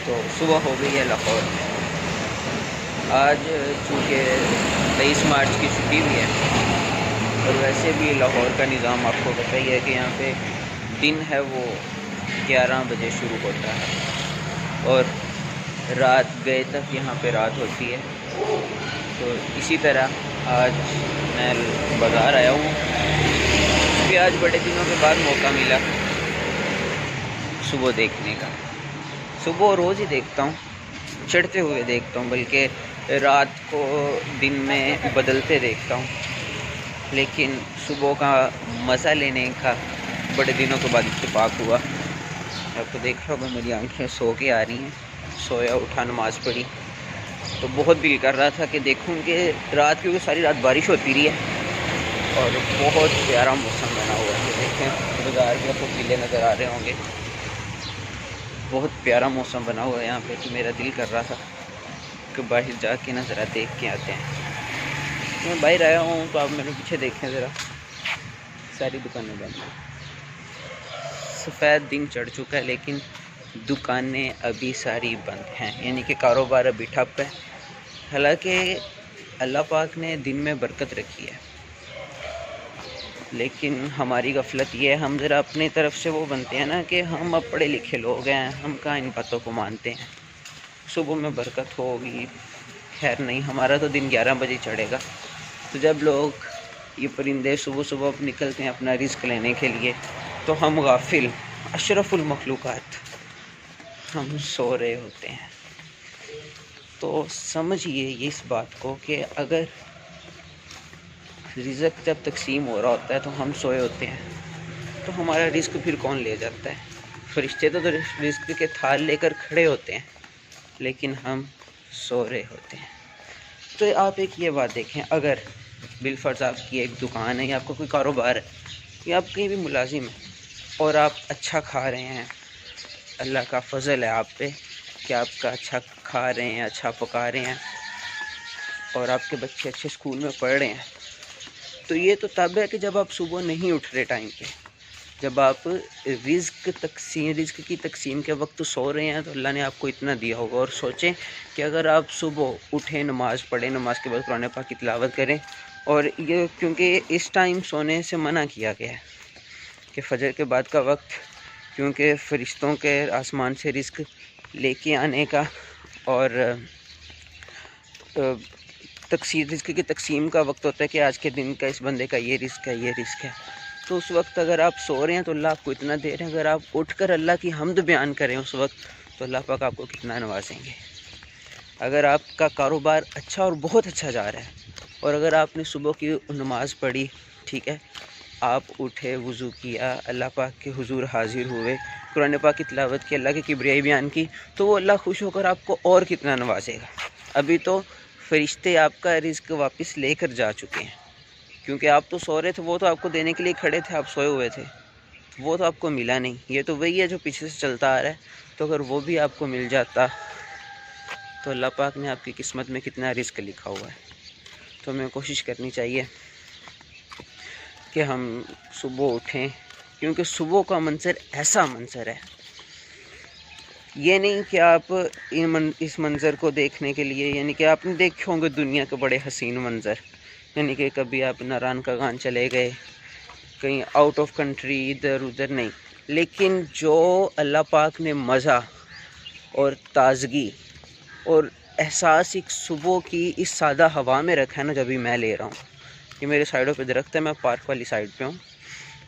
तो सुबह हो गई है लाहौर में। आज चूँकि 23 मार्च की छुट्टी भी है और वैसे भी लाहौर का निज़ाम आपको पता ही है कि यहाँ पे दिन है वो 11 बजे शुरू होता है और रात गए तक यहाँ पे रात होती है। तो इसी तरह आज मैं बाज़ार आया हूँ क्योंकि आज बड़े दिनों के बाद मौका मिला सुबह देखने का। सुबह रोज़ ही देखता हूँ, चढ़ते हुए देखता हूँ, बल्कि रात को दिन में बदलते देखता हूँ, लेकिन सुबह का मज़ा लेने का बड़े दिनों के बाद इत्तेफाक हुआ। आपको देख रहा होगा मेरी आंखें सो के आ रही हैं, सोया उठा नमाज़ पढ़ी तो बहुत दिल कर रहा था कि देखूँ कि रात, क्योंकि सारी रात बारिश होती रही है और बहुत प्यारा मौसम बना हुआ है। देखें बाज़ार भी आपको किले नज़र आ रहे होंगे, बहुत प्यारा मौसम बना हुआ है यहाँ पे कि मेरा दिल कर रहा था कि बाहर जाके ना ज़रा देख के आते हैं। मैं बाहर आया हूँ तो आप मेरे पीछे देखें ज़रा, सारी दुकानें बंद हैं। सफ़ेद दिन चढ़ चुका है लेकिन दुकानें अभी सारी बंद हैं, यानी कि कारोबार अभी ठप है। हालांकि अल्लाह पाक ने दिन में बरकत रखी है, लेकिन हमारी गफलत ये है, हम ज़रा अपनी तरफ से वो बनते हैं ना कि हम अब पढ़े लिखे लोग हैं, हम कहाँ इन बातों को मानते हैं। सुबह में बरकत होगी, खैर नहीं, हमारा तो दिन 11 बजे चढ़ेगा। तो जब लोग ये परिंदे सुबह सुबह निकलते हैं अपना रिस्क लेने के लिए, तो हम गाफिल अशरफुल मखलूक़ात हम सो रहे होते हैं। तो समझिए इस बात को कि अगर रिज़्क जब तकसीम हो रहा होता है तो हम सोए होते हैं, तो हमारा रिस्क फिर कौन ले जाता है? फरिश्ते तो रिस्क के थाल लेकर खड़े होते हैं, लेकिन हम सो रहे होते हैं। तो आप एक ये बात देखें, अगर बिलफर्ज आपकी एक दुकान है या आपका कोई कारोबार है या आप कहीं भी मुलाजिम हैं और आप अच्छा खा रहे हैं, अल्लाह का फ़ज़ल है आप पे कि आपका अच्छा खा रहे हैं, अच्छा पका रहे हैं और आपके बच्चे अच्छे स्कूल में पढ़ रहे हैं, तो ये तो तब है कि जब आप सुबह नहीं उठ रहे टाइम पे, जब आप रिज़्क की तकसीम के वक्त सो रहे हैं, तो अल्लाह ने आपको इतना दिया होगा। और सोचें कि अगर आप सुबह उठें, नमाज़ पढ़ें, नमाज के बाद कुरान पाक की तिलावत करें, और ये क्योंकि इस टाइम सोने से मना किया गया है कि फ़जर के बाद का वक्त, क्योंकि फ़रिश्तों के आसमान से रिज़्क लेके आने का और रिज़्क की तकसीम का वक्त होता है कि आज के दिन का इस बंदे का ये रिज़्क है, ये रिज़्क है। तो उस वक्त अगर आप सो रहे हैं तो अल्लाह आपको इतना दे रहे हैं, अगर आप उठकर अल्लाह की हम्द बयान करें उस वक्त, तो अल्लाह पाक आपको कितना नवाजेंगे। अगर आपका कारोबार अच्छा और बहुत अच्छा जा रहा है और अगर आपने सुबह की नमाज़ पढ़ी, ठीक है, आप उठे, वज़ू किया, अल्लाह पाक के हुजूर हाजिर हुए, कुरान पाक की तिलावत की, अल्लाह की किबरियाई बयान की, तो वो अल्लाह खुश होकर आपको और कितना नवाजेगा। अभी तो फरिश्ते आपका रिज़्क वापस लेकर जा चुके हैं, क्योंकि आप तो सो रहे थे, वो तो आपको देने के लिए खड़े थे, आप सोए हुए थे, वो तो आपको मिला नहीं। ये तो वही है जो पीछे से चलता आ रहा है। तो अगर वो भी आपको मिल जाता तो अल्लाह पाक ने आपकी किस्मत में कितना रिज़्क लिखा हुआ है। तो हमें कोशिश करनी चाहिए कि हम सुबह उठें, क्योंकि सुबह का मंज़र ऐसा मंज़र है, ये नहीं कि आप इस मंज़र को देखने के लिए, यानी कि आपने देखे होंगे दुनिया के बड़े हसीन मंज़र, यानी कि कभी आप नारायण का गान चले गए, कहीं आउट ऑफ कंट्री, इधर उधर नहीं, लेकिन जो अल्लाह पाक ने मज़ा और ताज़गी और एहसास एक सुबह की इस सादा हवा में रखा है ना, जब भी मैं ले रहा हूँ, ये मेरे साइडों पे दरख्त है, मैं पार्क वाली साइड पे हूँ,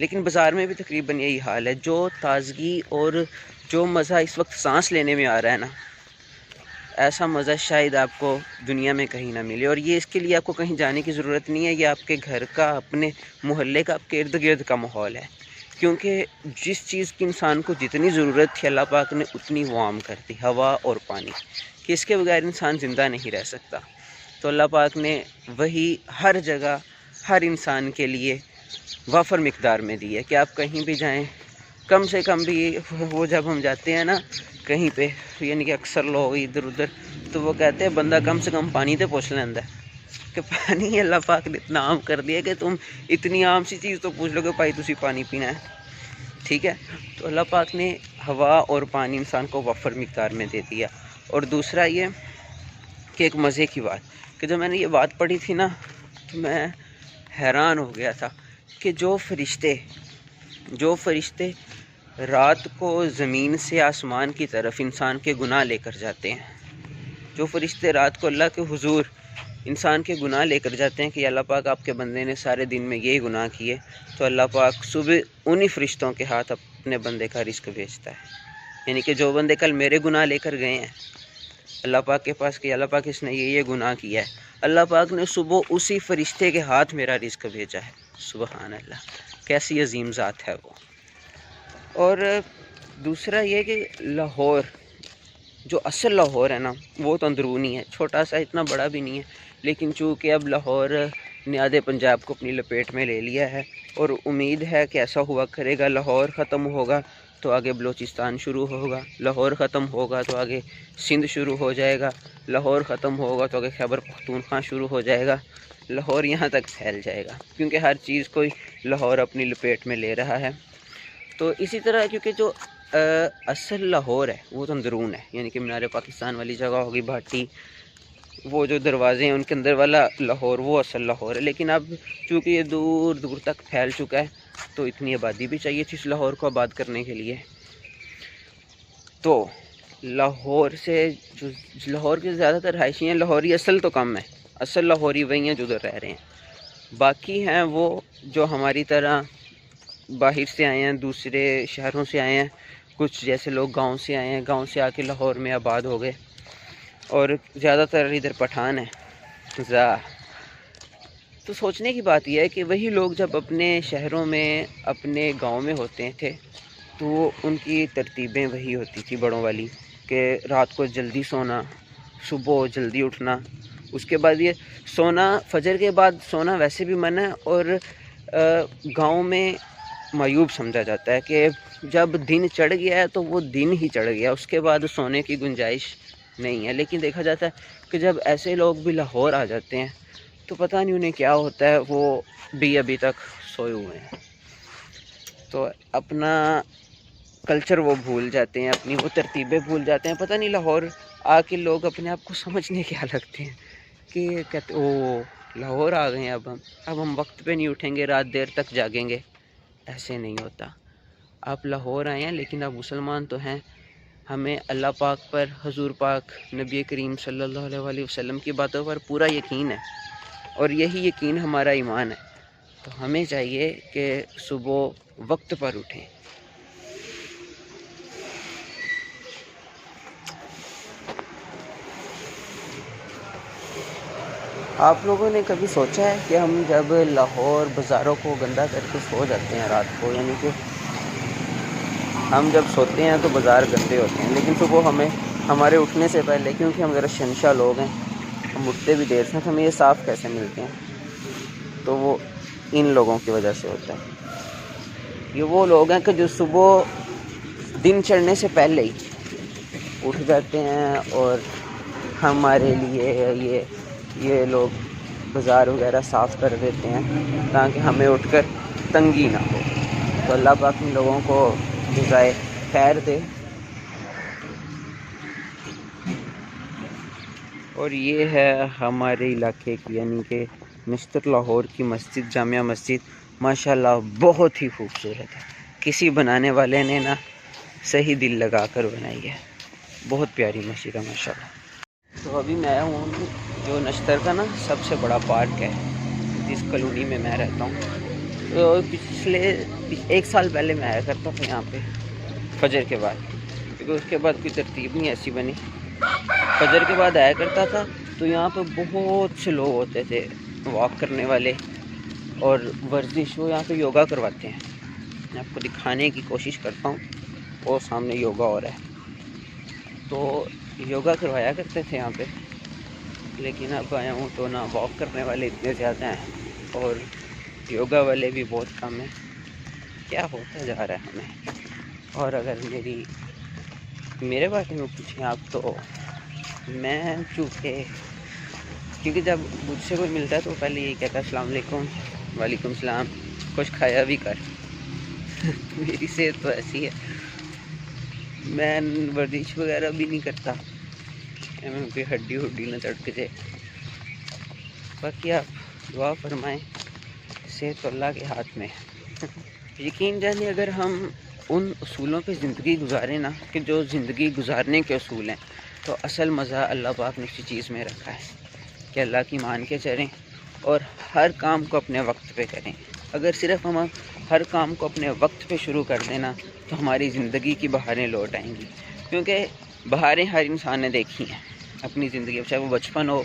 लेकिन बाज़ार में भी तकरीबन यही हाल है। जो ताज़गी और जो मज़ा इस वक्त सांस लेने में आ रहा है ना, ऐसा मज़ा शायद आपको दुनिया में कहीं ना मिले। और ये इसके लिए आपको कहीं जाने की ज़रूरत नहीं है, ये आपके घर का, अपने मोहल्ले का, आपके इर्द गिर्द का माहौल है। क्योंकि जिस चीज़ की इंसान को जितनी ज़रूरत थी अल्लाह पाक ने उतनी वो आम कर दी, हवा और पानी, कि इसके बगैर इंसान ज़िंदा नहीं रह सकता। तो अल्लाह पाक ने वही हर जगह हर इंसान के लिए वाफर मिक़दार में दी है कि आप कहीं भी जाएं, कम से कम भी वो जब हम जाते हैं ना कहीं पे, यानी कि अक्सर लोग इधर उधर, तो वो कहते हैं बंदा कम से कम पानी तो पूछ लेंदा है, कि पानी अल्लाह पाक ने इतना आम कर दिया कि तुम इतनी आम सी चीज़ तो पूछ लो कि भाई तुसी पानी पीना है। ठीक है। तो अल्लाह पाक ने हवा और पानी इंसान को वफ़र मिक़दार में दे दिया। और दूसरा ये कि एक मज़े की बात कि जब मैंने ये बात पढ़ी थी ना, तो मैं हैरान हो गया था कि जो फ़रिश्ते रात को ज़मीन से आसमान की तरफ इंसान के गुनाह लेकर जाते हैं, जो फ़रिश्ते रात को अल्लाह के हुजूर इंसान के गुनाह लेकर जाते हैं कि अल्लाह पाक आपके बंदे ने सारे दिन में यही गुनाह किए, तो अल्लाह पाक सुबह उन्हीं फ़रिश्तों के हाथ अपने बंदे का रिज़्क़ भेजता है। यानी कि जो बंदे कल मेरे गुनाह लेकर गए हैं अल्लाह पाक के पास कि अल्लाह पाक इसने ये गुनाह किया है, अल्लाह पाक ने सुबह उसी फ़रिश्ते के हाथ मेरा रिज़्क़ भेजा है। सुबहान अल्लाह, कैसी अजीम ज़ात है वो। और दूसरा ये कि लाहौर, जो असल लाहौर है ना, वो तो अंदरूनी है, छोटा सा, इतना बड़ा भी नहीं है। लेकिन चूँकि अब लाहौर ने आधे पंजाब को अपनी लपेट में ले लिया है और उम्मीद है कि ऐसा हुआ करेगा। लाहौर ख़त्म होगा तो आगे बलूचिस्तान शुरू होगा, लाहौर ख़त्म होगा तो आगे सिंध शुरू हो जाएगा, लाहौर ख़त्म होगा तो आगे खैबर पख्तूनख्वा शुरू हो जाएगा, लाहौर यहाँ तक फैल जाएगा, क्योंकि हर चीज़ को लाहौर अपनी लपेट में ले रहा है। तो इसी तरह क्योंकि जो असल लाहौर है वो तो अंदरून है, यानी कि मीनार पाकिस्तान वाली जगह होगी, भाटी, वो जो दरवाज़े हैं उनके अंदर वाला लाहौर वो असल लाहौर है। लेकिन अब चूँकि ये दूर दूर तक फैल चुका है तो इतनी आबादी भी चाहिए थी इस लाहौर को आबाद करने के लिए। तो लाहौर से जो लाहौर के ज़्यादातर रहायशी हैं, लाहौरी असल तो कम है, असल लाहौरी वही हैं जो उधर रह रहे हैं। बाकी हैं वो जो हमारी तरह बाहर से आए हैं, दूसरे शहरों से आए हैं, कुछ जैसे लोग गांव से आए हैं, गांव से आके लाहौर में आबाद हो गए, और ज़्यादातर इधर पठान है। तो सोचने की बात यह है कि वही लोग जब अपने शहरों में, अपने गांव में होते थे तो उनकी तरतीबें वही होती थी बड़ों वाली, कि रात को जल्दी सोना, सुबह जल्दी उठना। उसके बाद ये सोना, फजर के बाद सोना वैसे भी मना है, और गांव में मायूब समझा जाता है कि जब दिन चढ़ गया है तो वो दिन ही चढ़ गया, उसके बाद सोने की गुंजाइश नहीं है। लेकिन देखा जाता है कि जब ऐसे लोग भी लाहौर आ जाते हैं तो पता नहीं उन्हें क्या होता है, वो भी अभी तक सोए हुए हैं। तो अपना कल्चर वो भूल जाते हैं, अपनी वो तरतीबें भूल जाते हैं। पता नहीं लाहौर आके लोग अपने आप को समझने क्या लगते हैं कि कहते ओ लाहौर आ गए हैं, अब हम वक्त पे नहीं उठेंगे, रात देर तक जागेंगे। ऐसे नहीं होता। आप लाहौर आए हैं लेकिन आप मुसलमान तो हैं। हमें अल्लाह पाक पर, हुजूर पाक नबी करीम सल्लल्लाहु अलैहि वसल्लम की बातों पर पूरा यकीन है, और यही यकीन हमारा ईमान है। तो हमें चाहिए कि सुबह वक्त पर उठें। आप लोगों ने कभी सोचा है कि हम जब लाहौर बाज़ारों को गंदा करके सो जाते हैं रात को, यानी कि हम जब सोते हैं तो बाज़ार गंदे होते हैं, लेकिन सुबह हमें हमारे उठने से पहले, क्योंकि हम ज़रा शहंशाह लोग हैं, हम उठते भी देर से, तो हमें ये साफ़ कैसे मिलते हैं? तो वो इन लोगों की वजह से होता है। ये वो लोग हैं कि जो सुबह दिन चढ़ने से पहले ही उठ जाते हैं और हमारे लिए ये लोग बाज़ार वगैरह साफ़ कर देते हैं ताकि हमें उठकर तंगी ना हो। तो अल्लाह पाक इन लोगों को जज़ाए खैर दे। और ये है हमारे इलाके की, यानी कि मिस्टर लाहौर की मस्जिद, जामिया मस्जिद, माशाल्लाह बहुत ही खूबसूरत है। किसी बनाने वाले ने ना सही दिल लगा कर बनाई है, बहुत प्यारी मस्जिद है माशाल्लाह। तो अभी मैं आया हूँ जो नश्तर का ना सबसे बड़ा पार्क है, जिस कॉलोनी में मैं रहता हूँ। तो पिछले 1 साल पहले मैं आया करता था यहाँ पे फजर के बाद, क्योंकि उसके बाद कोई तरतीब नहीं ऐसी बनी। फजर के बाद आया करता था तो यहाँ पे बहुत से लोग होते थे वॉक करने वाले, और वर्जिश, वो यहाँ पे योगा करवाते हैं। मैं आपको दिखाने की कोशिश करता हूँ, वो सामने योगा हो रहा है, तो योगा करवाया करते थे यहाँ पे। लेकिन अब आया हूँ तो ना वॉक करने वाले इतने ज़्यादा हैं और योगा वाले भी बहुत कम हैं। क्या होता जा रहा है हमें? और अगर मेरे बारे में पूछें आप, तो मैं क्योंकि जब मुझसे कोई मिलता है तो पहले यही कहता है अस्सलाम वालेकुम, वालेकुम सलाम, कुछ खाया भी कर। मेरी सेहत तो ऐसी है, मैं वर्जिश वगैरह भी नहीं करता, मैं कोई हड्डी हुड्डी ना तड़क जाए। बाकी आप दुआ फरमाएं, सेहत तो अल्लाह के हाथ में है। यकीन जानिए, अगर हम उन उसूलों पे ज़िंदगी गुजारें ना, कि जो ज़िंदगी गुजारने के उसूल हैं, तो असल मज़ा अल्लाह पाक ने इसी चीज़ में रखा है कि अल्लाह की मान के चलें और हर काम को अपने वक्त पे करें। अगर सिर्फ हम हर काम को अपने वक्त पे शुरू कर देना, तो हमारी ज़िंदगी की बहारें लौट आएंगी। क्योंकि बहारें हर इंसान ने देखी हैं अपनी ज़िंदगी, चाहे वो बचपन हो,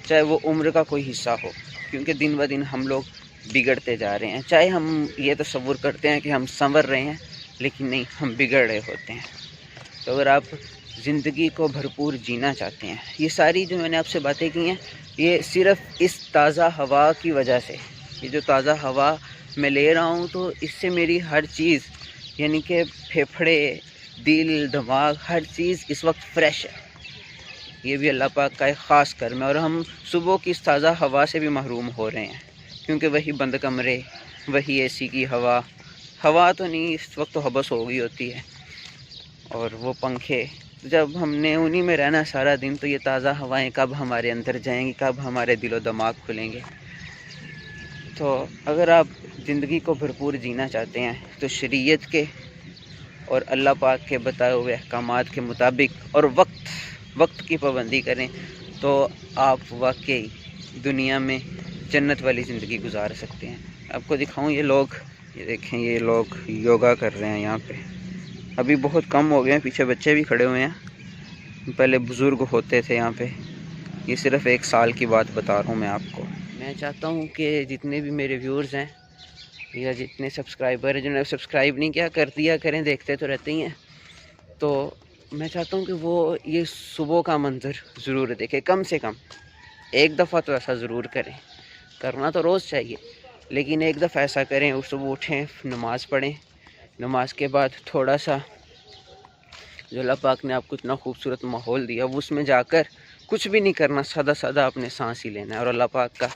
चाहे वो उम्र का कोई हिस्सा हो। क्योंकि दिन ब दिन हम लोग बिगड़ते जा रहे हैं। चाहे हम ये तसव्वुर करते हैं कि हम संवर रहे हैं, लेकिन नहीं, हम बिगड़ रहे होते हैं। तो अगर आप ज़िंदगी को भरपूर जीना चाहते हैं, ये सारी जो मैंने आपसे बातें की हैं, ये सिर्फ़ इस ताज़ा हवा की वजह से, ये जो ताज़ा हवा मैं ले रहा हूँ, तो इससे मेरी हर चीज़, यानी कि फेफड़े, दिल, दिमाग, हर चीज़ इस वक्त फ्रेश है। ये भी अल्लाह पाक का एक ख़ास करम है। और हम सुबह की इस ताज़ा हवा से भी महरूम हो रहे हैं, क्योंकि वही बंद कमरे, वही एसी की हवा तो नहीं, इस वक्त तो हबस हो गई होती है, और वो पंखे, जब हमने उन्हीं में रहना सारा दिन, तो ये ताज़ा हवाएं कब हमारे अंदर जाएंगी, कब हमारे दिलो दिमाग खुलेंगे। तो अगर आप ज़िंदगी को भरपूर जीना चाहते हैं, तो शरीयत के और अल्लाह पाक के बताए हुए अहकामात के मुताबिक और वक्त की पाबंदी करें, तो आप वाकई दुनिया में जन्नत वाली ज़िंदगी गुजार सकते हैं। आपको दिखाऊं, ये लोग, ये देखें, ये लोग योगा कर रहे हैं यहाँ पे। अभी बहुत कम हो गए हैं, पीछे बच्चे भी खड़े हुए हैं, पहले बुज़ुर्ग होते थे यहाँ पे। ये सिर्फ़ 1 साल की बात बता रहा हूँ मैं आपको। मैं चाहता हूँ कि जितने भी मेरे व्यूअर्स हैं या जितने सब्सक्राइबर हैं, जिन्होंने सब्सक्राइब नहीं किया, कर दिया करें, देखते तो रहते ही हैं। तो मैं चाहता हूँ कि वो ये सुबह का मंज़र ज़रूर देखें, कम से कम एक दफ़ा तो ऐसा ज़रूर करें। करना तो रोज़ चाहिए, लेकिन एक दफ़ा ऐसा करें, उस सुबह उठें, नमाज़ पढ़ें, नमाज के बाद थोड़ा सा जो अल्लाह पाक ने आपको इतना खूबसूरत माहौल दिया, वो उसमें जाकर कुछ भी नहीं करना, सादा सादा अपने सांस ही लेना है और अल्लाह पाक का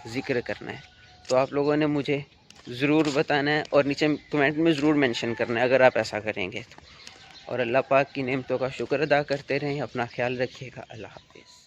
ज़िक्र करना है। तो आप लोगों ने मुझे ज़रूर बताना है और नीचे कमेंट में ज़रूर मेंशन करना है अगर आप ऐसा करेंगे तो। और अल्लाह पाक की नेमतों का शुक्र अदा करते रहें। अपना ख्याल रखिएगा। अल्लाह हाफ़िज़।